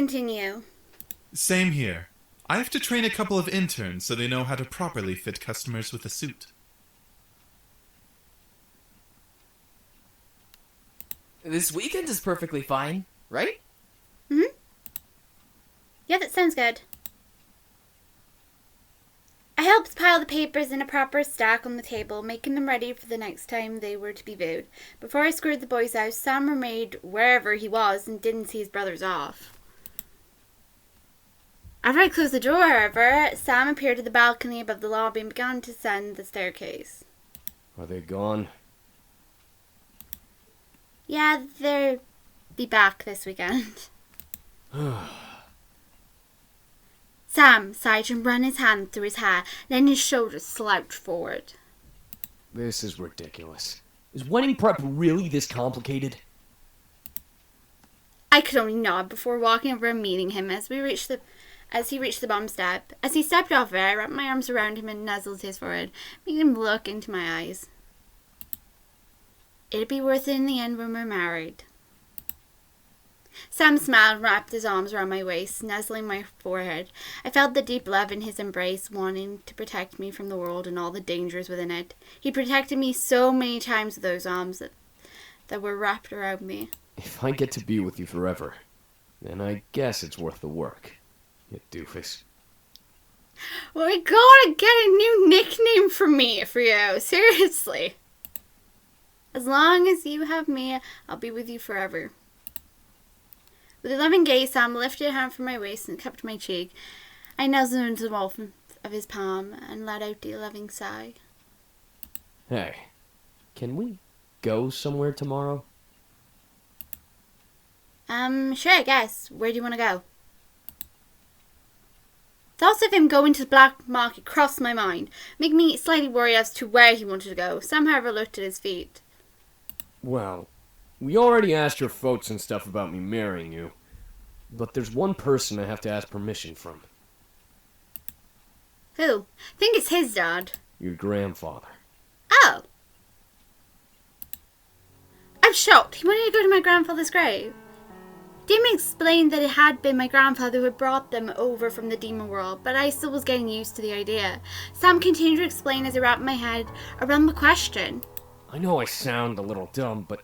continue. Same here. I have to train a couple of interns so they know how to properly fit customers with a suit. This weekend is perfectly fine, right? Mm-hmm. Yeah, that sounds good. I helped pile the papers in a proper stack on the table, making them ready for the next time they were to be viewed. Before I screwed the boys out, Sam remained wherever he was and didn't see his brothers off. After I closed the door, however, Sam appeared at the balcony above the lobby and began to ascend the staircase. Are they gone? Yeah, they'll be back this weekend. Sam sighed and ran his hand through his hair, then his shoulders slouched forward. This is ridiculous. Is wedding prep really this complicated? I could only nod before walking over and meeting him as he reached the bottom step. As he stepped off it, I wrapped my arms around him and nuzzled his forehead, making him look into my eyes. It'll be worth it in the end when we're married. Sam smiled and wrapped his arms around my waist, nuzzling my forehead. I felt the deep love in his embrace, wanting to protect me from the world and all the dangers within it. He protected me so many times with those arms that were wrapped around me. If I get to be with you forever, then I guess it's worth the work. You doofus. Well, we gotta get a new nickname for you. Seriously. As long as you have me, I'll be with you forever. With a loving gaze, Sam lifted a hand from my waist and cupped my cheek. I nuzzled into the warmth of his palm and let out a loving sigh. Hey, can we go somewhere tomorrow? Sure, I guess. Where do you want to go? Thoughts of him going to the black market crossed my mind, making me slightly worried as to where he wanted to go. Sam, however, looked at his feet. Well, we already asked your folks and stuff about me marrying you, but there's one person I have to ask permission from. Who? I think it's his dad. Your grandfather. Oh. I'm shocked. He wanted to go to my grandfather's grave. Demon explained that it had been my grandfather who had brought them over from the demon world, but I still was getting used to the idea. Sam continued to explain as I wrapped my head around the question. I know I sound a little dumb, but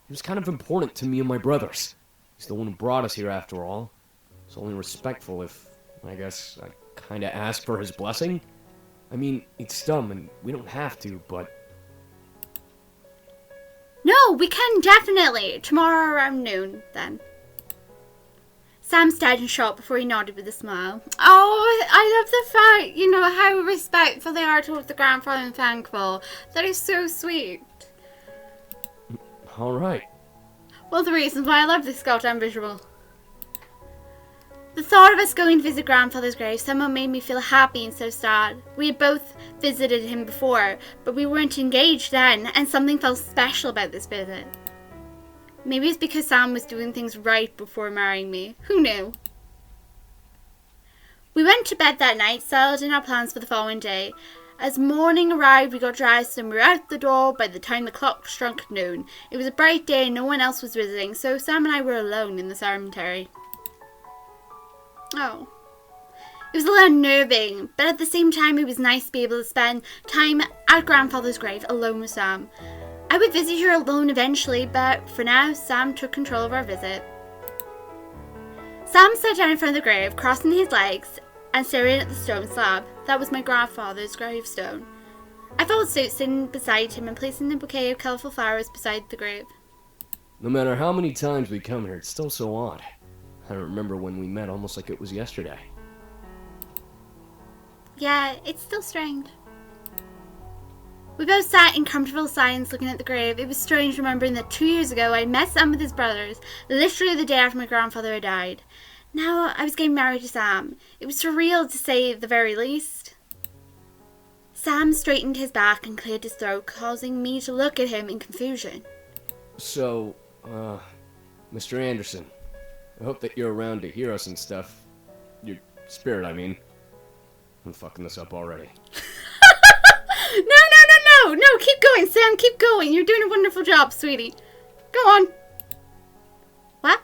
he was kind of important to me and my brothers. He's the one who brought us here after all. It's only respectful if, I guess, I kinda ask for his blessing. I mean, it's dumb and we don't have to, but... No, we can definitely. Tomorrow around noon, then. Sam stared and shot before he nodded with a smile. Oh, I love the fact, how respectful they are towards the grandfather and thankful. That is so sweet. Alright. One of the reasons why I love this goddamn visual. The thought of us going to visit grandfather's grave somehow made me feel happy instead of sad. We had both visited him before, but we weren't engaged then, and something felt special about this visit. Maybe it's because Sam was doing things right before marrying me. Who knew? We went to bed that night, settled in our plans for the following day. As morning arrived, we got dressed and we were out the door by the time the clock struck noon. It was a bright day and no one else was visiting, so Sam and I were alone in the cemetery. Oh. It was a little unnerving, but at the same time it was nice to be able to spend time at grandfather's grave alone with Sam. I would visit her alone eventually, but for now, Sam took control of our visit. Sam sat down in front of the grave, crossing his legs and staring at the stone slab. That was my grandfather's gravestone. I followed suit, sitting beside him and placing the bouquet of colourful flowers beside the grave. No matter how many times we come here, it's still so odd. I remember when we met almost like it was yesterday. Yeah, it's still strange. We both sat in comfortable silence looking at the grave. It was strange remembering that 2 years ago I met Sam with his brothers, literally the day after my grandfather had died. Now I was getting married to Sam. It was surreal to say the very least. Sam straightened his back and cleared his throat, causing me to look at him in confusion. So, Mr. Anderson, I hope that you're around to hear us and stuff. Your spirit, I mean. I'm fucking this up already. No, keep going, Sam, keep going. You're doing a wonderful job, sweetie. Go on. What?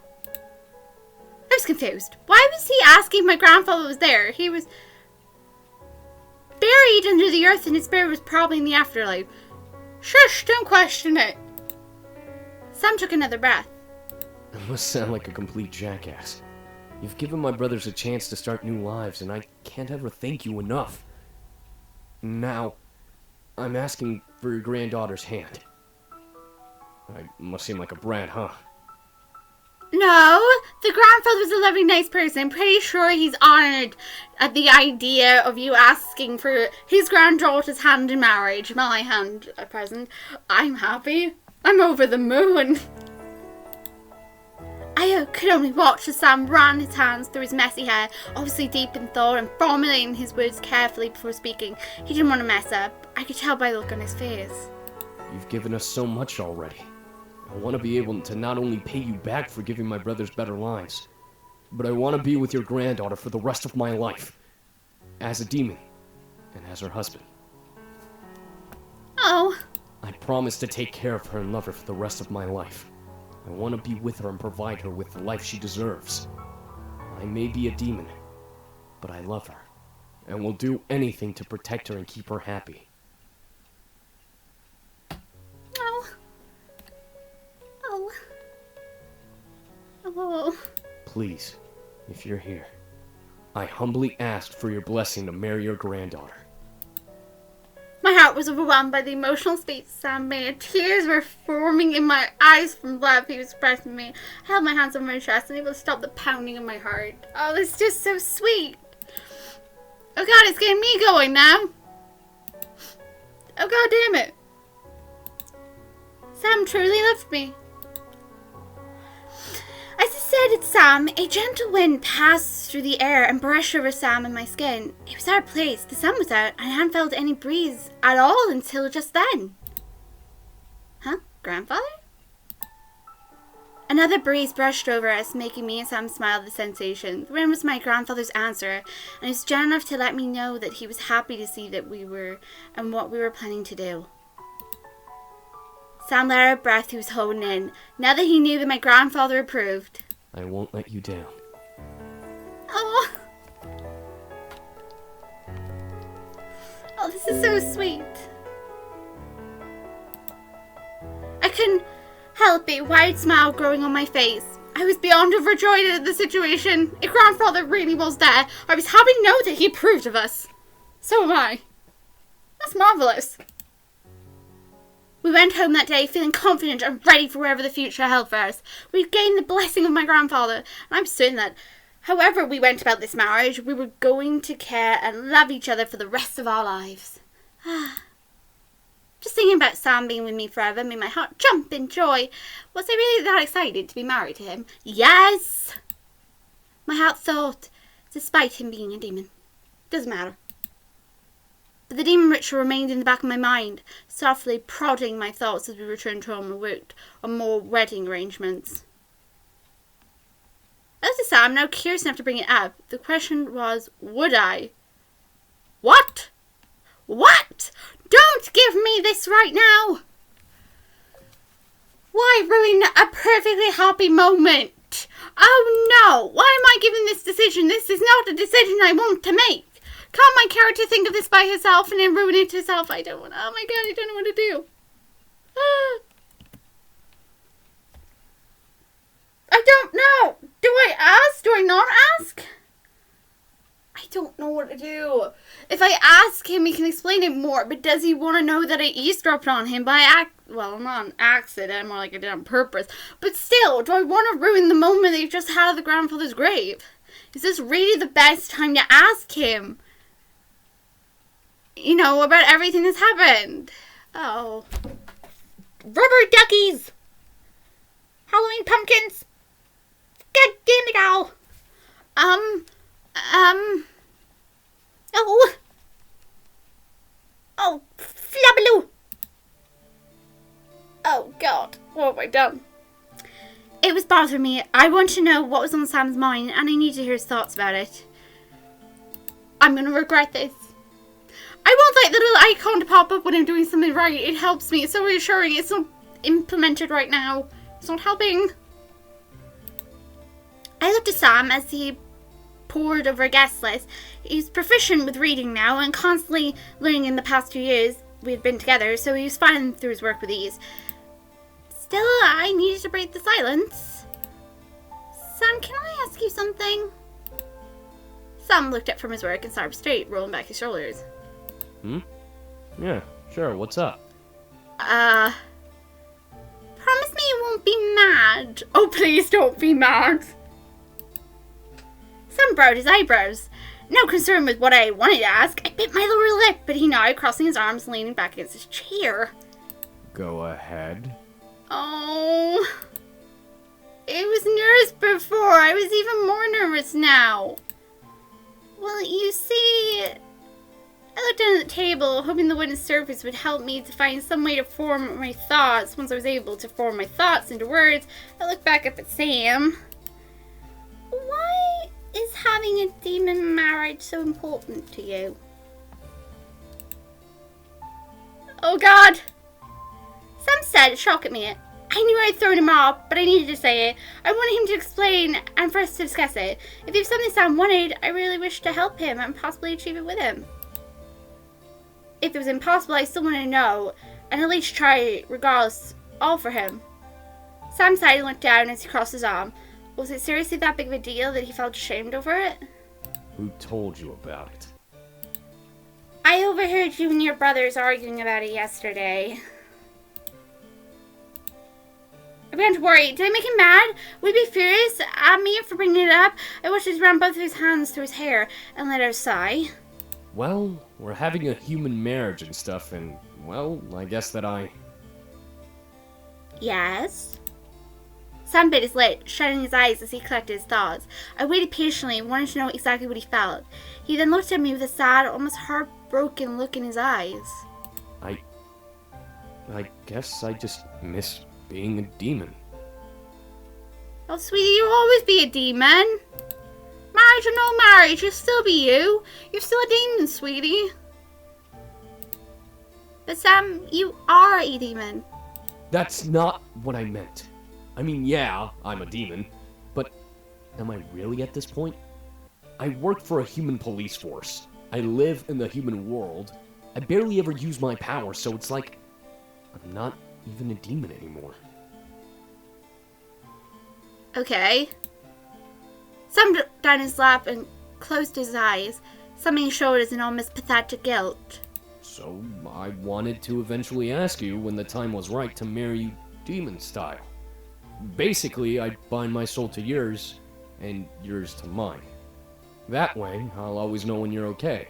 was confused. Why was he asking if my grandfather was there? He was buried under the earth and his spirit was probably in the afterlife. Shush, don't question it. Sam took another breath. I must sound like a complete jackass. You've given my brothers a chance to start new lives, and I can't ever thank you enough. Now, I'm asking for your granddaughter's hand. I must seem like a brat, huh? No, the grandfather was a lovely, nice person. I'm pretty sure he's honored at the idea of you asking for his granddaughter's hand in marriage. My hand at present. I'm happy. I'm over the moon. I could only watch as Sam ran his hands through his messy hair, obviously deep in thought and formulating his words carefully before speaking. He didn't want to mess up. I could tell by the look on his face. You've given us so much already. I want to be able to not only pay you back for giving my brothers better lives, but I want to be with your granddaughter for the rest of my life. As a demon, and as her husband. Oh. I promise to take care of her and love her for the rest of my life. I want to be with her and provide her with the life she deserves. I may be a demon, but I love her, and will do anything to protect her and keep her happy. Oh. Oh. Oh. Please, if you're here, I humbly ask for your blessing to marry your granddaughter. My heart was overwhelmed by the emotional speech Sam made. Tears were forming in my eyes from love he was expressing me. I held my hands on my chest, unable to stop the pounding of my heart. Oh, it's just so sweet. Oh god, it's getting me going now. Oh god damn it. Sam truly loved me. As I said to Sam, a gentle wind passed through the air and brushed over Sam and my skin. It was out of place, the sun was out, and I hadn't felt any breeze at all until just then. Huh? Grandfather? Another breeze brushed over us, making me and Sam smile at the sensation. The wind was my grandfather's answer, and he was gentle enough to let me know that he was happy to see that we were, and what we were planning to do. Sam let out a breath he was holding in, now that he knew that my grandfather approved. I won't let you down. Oh. Oh, this is so sweet. I couldn't help a wide smile growing on my face. I was beyond overjoyed at the situation. If grandfather really was there, I was happy to know that he approved of us. So am I. That's marvellous. We went home that day feeling confident and ready for wherever the future held for us. We'd gained the blessing of my grandfather, and I'm certain that however we went about this marriage, we were going to care and love each other for the rest of our lives. Just thinking about Sam being with me forever made my heart jump in joy. Was I really that excited to be married to him? Yes! My heart thought, despite him being a demon. Doesn't matter. But the demon ritual remained in the back of my mind, softly prodding my thoughts as we returned home and worked on more wedding arrangements. As to Sam, now curious enough to bring it up, the question was, would I? What? What? Don't give me this right now! Why ruin a perfectly happy moment? Oh no! Why am I giving this decision? This is not a decision I want to make. Can't my character think of this by herself and then ruin it herself? I don't want. Oh my god, I don't know what to do. I don't know. Do I ask? Do I not ask? I don't know what to do. If I ask him, he can explain it more. But does he want to know that I eavesdropped on him by well, not an accident, more like I did on purpose. But still, do I want to ruin the moment that he just had at the grandfather's grave? Is this really the best time to ask him? You know, about everything that's happened. Oh. Rubber duckies! Halloween pumpkins! God damn it all! Oh. Oh, flabbaloo! Oh, God. What have I done? It was bothering me. I want to know what was on Sam's mind, and I need to hear his thoughts about it. I'm going to regret this. I want that little icon to pop up when I'm doing something right. It helps me. It's so reassuring. It's not implemented right now. It's not helping. I looked at Sam as he pored over a guest list. He's proficient with reading now and constantly learning in the past 2 years we've been together, so he was fine through his work with ease. Still, I needed to break the silence. Sam, can I ask you something? Sam looked up from his work and sat up straight, rolling back his shoulders. Yeah, sure, what's up? Promise me you won't be mad. Oh, please don't be mad. Sam bowed his eyebrows. No concern with what I wanted to ask, I bit my lower lip, but he nodded, crossing his arms and leaning back against his chair. Go ahead. Oh. It was nervous before. I was even more nervous now. Well, you see, I looked down at the table, hoping the wooden surface would help me to find some way to form my thoughts. Once I was able to form my thoughts into words, I looked back up at Sam. Why is having a demon marriage so important to you? Oh God! Sam said, shock at me. I knew I'd thrown him off, but I needed to say it. I wanted him to explain and for us to discuss it. If it was something Sam wanted, I really wished to help him and possibly achieve it with him. If it was impossible, I still wanted to know, and at least try regardless, all for him. Sam sighed and looked down as he crossed his arm. Was it seriously that big of a deal that he felt ashamed over it? Who told you about it? I overheard you and your brothers arguing about it yesterday. I began to worry. Did I make him mad? Would he be furious at me for bringing it up? I watched him run both of his hands through his hair and let out a sigh. Well, we're having a human marriage and stuff, and, well, I guess that Yes? Sam bit his lip, shutting his eyes as he collected his thoughts. I waited patiently, wanting to know exactly what he felt. He then looked at me with a sad, almost heartbroken look in his eyes. I guess I just miss being a demon. Oh, sweetie, you'll always be a demon. Marriage or no marriage, you'll still be you. You're still a demon, sweetie. But Sam, you are a demon. That's not what I meant. I mean, yeah, I'm a demon, but am I really at this point? I work for a human police force. I live in the human world. I barely ever use my power, so it's like I'm not even a demon anymore. Okay. Sam dropped down his lap and closed his eyes, something he showed as an almost pathetic guilt. So I wanted to eventually ask you when the time was right to marry you demon style. Basically, I'd bind my soul to yours, and yours to mine. That way, I'll always know when you're okay,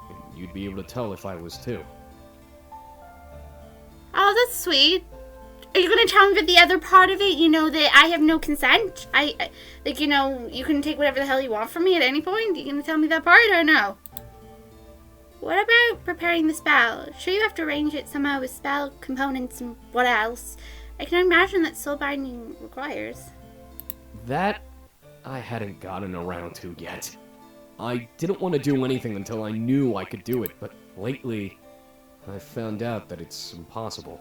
and you'd be able to tell if I was too. Oh, that's sweet. Are you going to tell me about the other part of it? You know, that I have no consent? Like, you know, you can take whatever the hell you want from me at any point? Are you going to tell me that part or no? What about preparing the spell? Sure, you have to arrange it somehow with spell components and what else? I can imagine that soul binding requires. That I hadn't gotten around to yet. I didn't want to do anything until I knew I could do it, but lately, I found out that it's impossible.